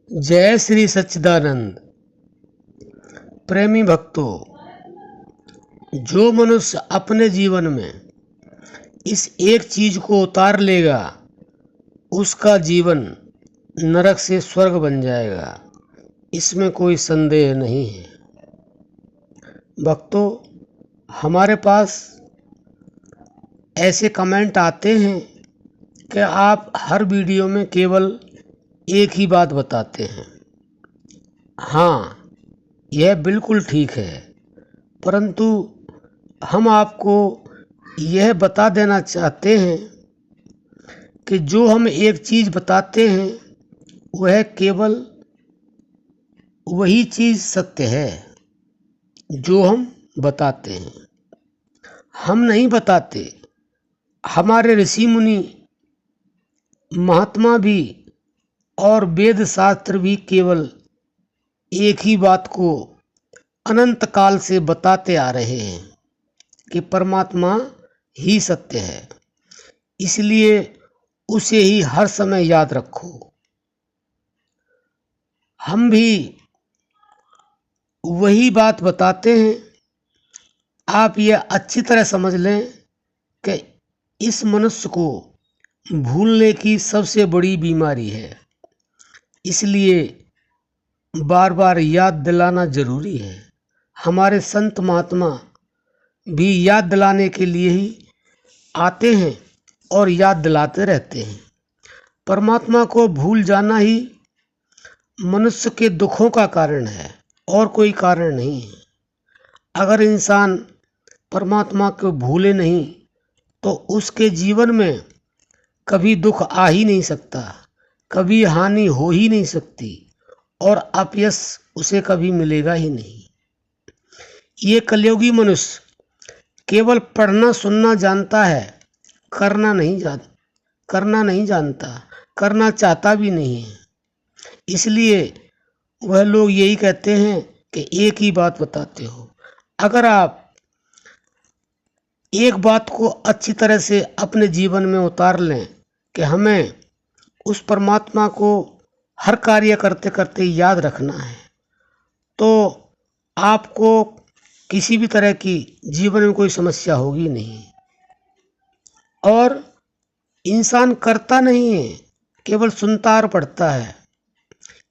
जय श्री सच्चिदानंद। प्रेमी भक्तों, जो मनुष्य अपने जीवन में इस एक चीज को उतार लेगा उसका जीवन नरक से स्वर्ग बन जाएगा, इसमें कोई संदेह नहीं है। भक्तों, हमारे पास ऐसे कमेंट आते हैं कि आप हर वीडियो में केवल एक ही बात बताते हैं। हाँ, यह बिल्कुल ठीक है, परंतु हम आपको यह बता देना चाहते हैं कि जो हम एक चीज़ बताते हैं वह केवल वही चीज़ सत्य है जो हम बताते हैं। हम नहीं बताते, हमारे ऋषि मुनि महात्मा भी और वेद शास्त्र भी केवल एक ही बात को अनंत काल से बताते आ रहे हैं कि परमात्मा ही सत्य है, इसलिए उसे ही हर समय याद रखो। हम भी वही बात बताते हैं। आप यह अच्छी तरह समझ लें कि इस मनुष्य को भूलने की सबसे बड़ी बीमारी है, इसलिए बार बार याद दिलाना जरूरी है। हमारे संत महात्मा भी याद दिलाने के लिए ही आते हैं और याद दिलाते रहते हैं। परमात्मा को भूल जाना ही मनुष्य के दुखों का कारण है और कोई कारण नहीं है। अगर इंसान परमात्मा को भूले नहीं तो उसके जीवन में कभी दुख आ ही नहीं सकता, कभी हानि हो ही नहीं सकती और अपयश उसे कभी मिलेगा ही नहीं। ये कलयुगी मनुष्य केवल पढ़ना सुनना जानता है, करना नहीं जानता, करना चाहता भी नहीं है। इसलिए वह लोग यही कहते हैं कि एक ही बात बताते हो। अगर आप एक बात को अच्छी तरह से अपने जीवन में उतार लें कि हमें उस परमात्मा को हर कार्य करते करते याद रखना है, तो आपको किसी भी तरह की जीवन में कोई समस्या होगी नहीं। और इंसान करता नहीं है, केवल सुनता और पढ़ता है,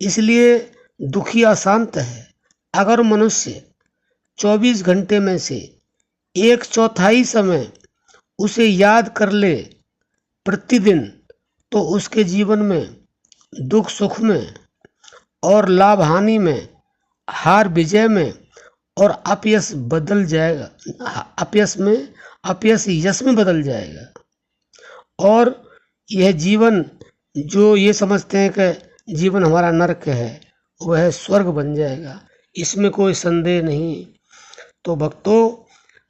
इसलिए दुखी अशांत है। अगर मनुष्य 24 घंटे में से 1/4 समय उसे याद कर ले प्रतिदिन, तो उसके जीवन में दुख सुख में और लाभ हानि में, हार विजय में और अपयश बदल जाएगा, अपयश यश में बदल जाएगा। और यह जीवन जो ये समझते हैं कि जीवन हमारा नरक है, वह स्वर्ग बन जाएगा, इसमें कोई संदेह नहीं। तो भक्तों,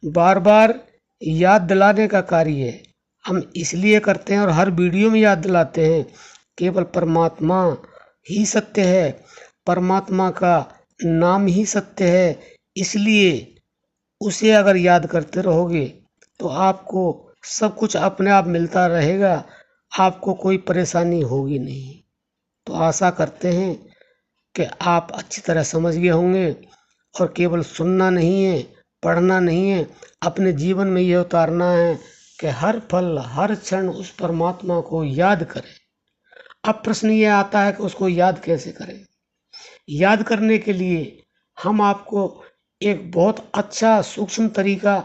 बार बार याद दिलाने का कार्य हम इसलिए करते हैं और हर वीडियो में याद दिलाते हैं, केवल परमात्मा ही सत्य है, परमात्मा का नाम ही सत्य है। इसलिए उसे अगर याद करते रहोगे तो आपको सब कुछ अपने आप मिलता रहेगा, आपको कोई परेशानी होगी नहीं। तो आशा करते हैं कि आप अच्छी तरह समझ गए होंगे और केवल सुनना नहीं है, पढ़ना नहीं है, अपने जीवन में यह उतारना है कि हर पल हर क्षण उस परमात्मा को याद करें। अब प्रश्न ये आता है कि उसको याद कैसे करें। याद करने के लिए हम आपको एक बहुत अच्छा सूक्ष्म तरीका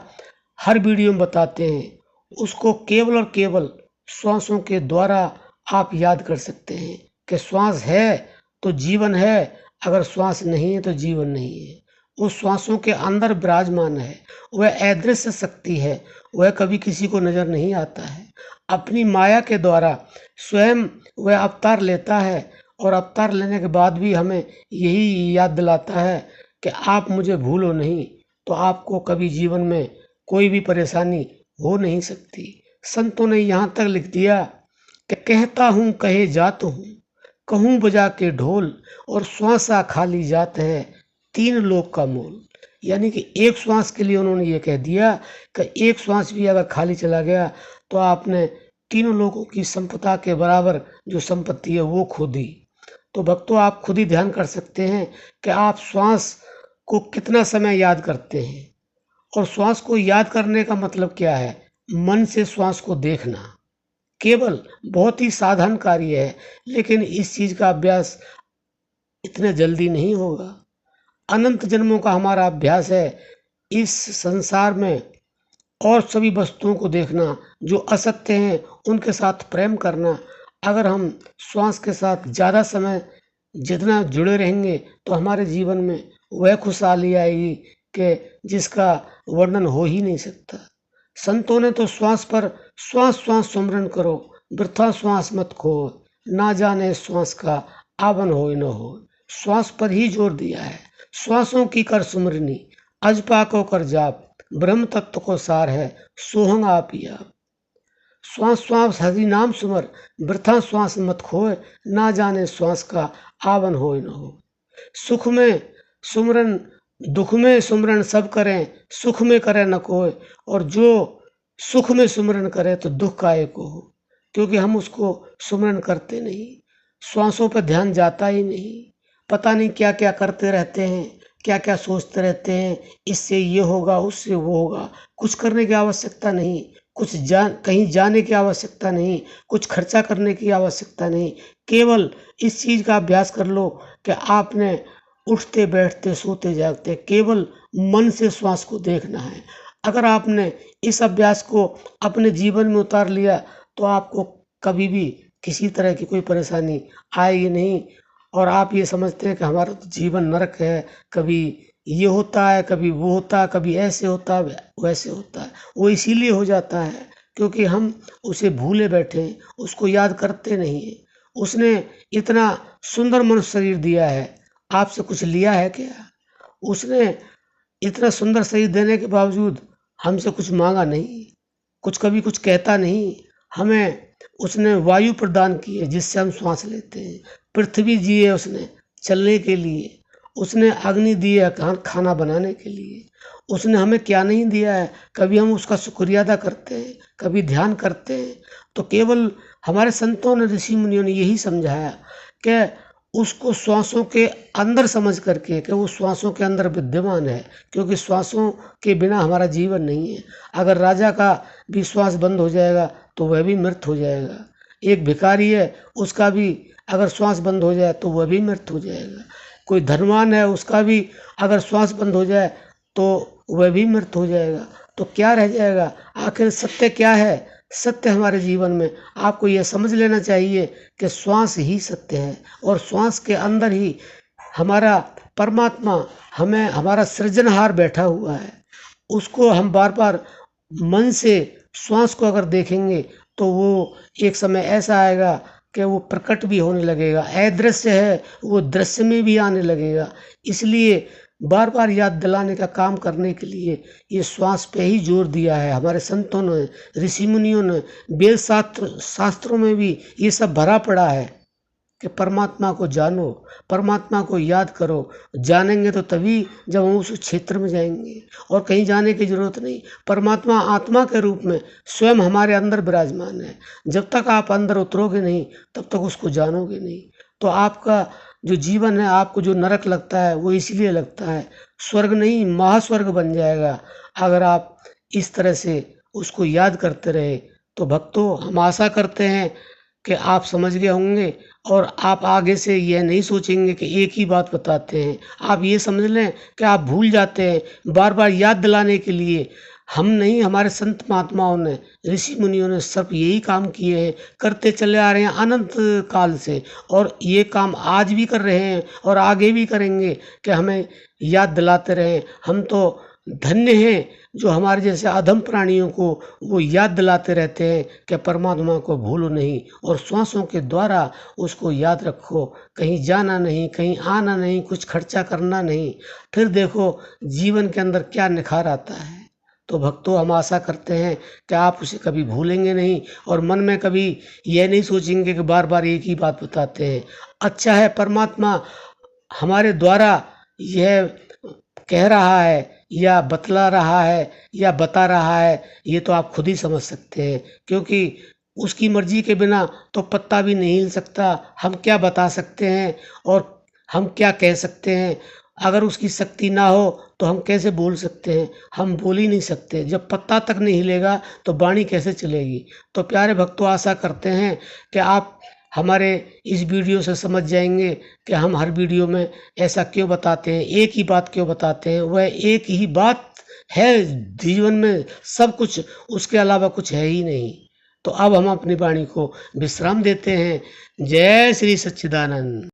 हर वीडियो में बताते हैं। उसको केवल और केवल श्वासों के द्वारा आप याद कर सकते हैं कि श्वास है तो जीवन है, अगर श्वास नहीं है तो जीवन नहीं है। वो श्वासों के अंदर विराजमान है, वह अदृश्य शक्ति है, वह कभी किसी को नजर नहीं आता है। अपनी माया के द्वारा स्वयं वह अवतार लेता है और अवतार लेने के बाद भी हमें यही याद दिलाता है कि आप मुझे भूलो नहीं, तो आपको कभी जीवन में कोई भी परेशानी हो नहीं सकती। संतों ने यहाँ तक लिख दिया कि कहता हूँ कहे जात हूँ, कहूँ बजा के ढोल, और श्वासा खाली जात है 3 लोक का मोल। यानी कि एक श्वास के लिए उन्होंने ये कह दिया कि एक श्वास भी अगर खाली चला गया तो आपने 3 लोगों की संपदा के बराबर जो संपत्ति है वो खो दी। तो भक्तों आप खुद ही ध्यान कर सकते हैं कि आप श्वास को कितना समय याद करते हैं। और श्वास को याद करने का मतलब क्या है? मन से श्वास को देखना। केवल बहुत ही साधारण कार्य है, लेकिन इस चीज़ का अभ्यास इतने जल्दी नहीं होगा। अनंत जन्मों का हमारा अभ्यास है इस संसार में और सभी वस्तुओं को देखना, जो असत्य हैं उनके साथ प्रेम करना। अगर हम श्वास के साथ ज़्यादा समय जितना जुड़े रहेंगे तो हमारे जीवन में वह खुशहाली आएगी कि जिसका वर्णन हो ही नहीं सकता। संतों ने तो श्वास पर श्वास श्वास सुमरन करो, वृथा श्वास मत खो, ना जाने श्वास का आवन हो न हो। श्वास पर ही जोर दिया है। श्वासों की कर सुमरनी, अजपा को कर जाप, ब्रह्म तत्व को सार है, सोहंग आप ही आप। श्वास श्वास हरि नाम सुमर, वृथा श्वास मत खोए, ना जाने श्वास का आवन हो न हो। सुख में सुमरन, दुख में सुमरन सब करें, सुख में करे न कोई। और जो सुख में सुमरन करे तो दुख काहे को हो, क्योंकि हम उसको सुमरन करते नहीं। श्वासों पर ध्यान जाता ही नहीं। पता नहीं क्या क्या करते रहते हैं, क्या क्या सोचते रहते हैं, इससे ये होगा उससे वो होगा। कुछ करने की आवश्यकता नहीं, कहीं जाने की आवश्यकता नहीं, कुछ खर्चा करने की आवश्यकता नहीं। केवल इस चीज़ का अभ्यास कर लो कि आपने उठते बैठते सोते जागते केवल मन से श्वास को देखना है। अगर आपने इस अभ्यास को अपने जीवन में उतार लिया तो आपको कभी भी किसी तरह की कोई परेशानी आएगी नहीं। और आप ये समझते हैं कि हमारा तो जीवन नरक है, कभी ये होता है, कभी वो होता है, कभी ऐसे होता है, वैसे होता है। वो इसीलिए हो जाता है क्योंकि हम उसे भूले बैठे हैं, उसको याद करते नहीं हैं। उसने इतना सुंदर मनुष्य शरीर दिया है, आपसे कुछ लिया है क्या? उसने इतना सुंदर शरीर देने के बावजूद हमसे कुछ मांगा नहीं, कुछ कभी कुछ कहता नहीं। हमें उसने वायु प्रदान की है जिससे हम श्वास लेते हैं, पृथ्वी दी है उसने चलने के लिए, उसने अग्नि दी है खाना बनाने के लिए। उसने हमें क्या नहीं दिया है, कभी हम उसका शुक्रिया अदा करते हैं, कभी ध्यान करते हैं। तो केवल हमारे संतों ने, ऋषि मुनियों ने यही समझाया कि उसको श्वासों के अंदर समझ करके कि वो श्वासों के अंदर विद्यमान है, क्योंकि श्वासों के बिना हमारा जीवन नहीं है। अगर राजा का भी श्वास बंद हो जाएगा तो वह भी मृत हो जाएगा। एक भिखारी है, उसका भी अगर श्वास बंद हो जाए तो वह भी मृत हो जाएगा। कोई धनवान है, उसका भी अगर श्वास बंद हो जाए तो वह भी मृत हो जाएगा। तो क्या रह जाएगा? आखिर सत्य क्या है? सत्य हमारे जीवन में आपको यह समझ लेना चाहिए कि श्वास ही सत्य है और श्वास के अंदर ही हमारा परमात्मा, हमें हमारा सृजनहार बैठा हुआ है। उसको हम बार बार मन से श्वास को अगर देखेंगे तो वो एक समय ऐसा आएगा कि वो प्रकट भी होने लगेगा। अदृश्य है, वो दृश्य में भी आने लगेगा। इसलिए बार बार याद दिलाने का काम करने के लिए ये श्वास पे ही जोर दिया है हमारे संतों ने, ऋषि मुनियों ने। वेद शास्त्रों में भी ये सब भरा पड़ा है कि परमात्मा को जानो, परमात्मा को याद करो। जानेंगे तो तभी जब हम उस क्षेत्र में जाएंगे, और कहीं जाने की जरूरत नहीं। परमात्मा आत्मा के रूप में स्वयं हमारे अंदर विराजमान है। जब तक आप अंदर उतरोगे नहीं तब तक उसको जानोगे नहीं। तो आपका जो जीवन है, आपको जो नरक लगता है वो इसलिए लगता है, स्वर्ग नहीं महास्वर्ग बन जाएगा अगर आप इस तरह से उसको याद करते रहे। तो भक्तों, हम आशा करते हैं कि आप समझ गए होंगे और आप आगे से यह नहीं सोचेंगे कि एक ही बात बताते हैं। आप ये समझ लें कि आप भूल जाते हैं। बार बार याद दिलाने के लिए हम नहीं, हमारे संत महात्माओं ने, ऋषि मुनियों ने सब यही काम किए हैं, करते चले आ रहे हैं अनंत काल से। और ये काम आज भी कर रहे हैं और आगे भी करेंगे कि हमें याद दिलाते रहें। हम तो धन्य हैं जो हमारे जैसे अधम प्राणियों को वो याद दिलाते रहते हैं कि परमात्मा को भूलो नहीं और श्वासों के द्वारा उसको याद रखो। कहीं जाना नहीं, कहीं आना नहीं, कुछ खर्चा करना नहीं। फिर देखो जीवन के अंदर क्या निखार आता है। तो भक्तों, हम आशा करते हैं कि आप उसे कभी भूलेंगे नहीं और मन में कभी यह नहीं सोचेंगे कि बार बार एक ही बात बताते हैं। अच्छा है, परमात्मा हमारे द्वारा यह कह रहा है या बतला रहा है या बता रहा है, ये तो आप खुद ही समझ सकते हैं। क्योंकि उसकी मर्जी के बिना तो पत्ता भी नहीं हिल सकता। हम क्या बता सकते हैं और हम क्या कह सकते हैं? अगर उसकी शक्ति ना हो तो हम कैसे बोल सकते हैं? हम बोल ही नहीं सकते। जब पत्ता तक नहीं हिलेगा तो वाणी कैसे चलेगी? तो प्यारे भक्तों, आशा करते हैं कि आप हमारे इस वीडियो से समझ जाएंगे कि हम हर वीडियो में ऐसा क्यों बताते हैं, एक ही बात क्यों बताते हैं। वह एक ही बात है जीवन में सब कुछ, उसके अलावा कुछ है ही नहीं। तो अब हम अपनी वाणी को विश्राम देते हैं। जय श्री सच्चिदानंद।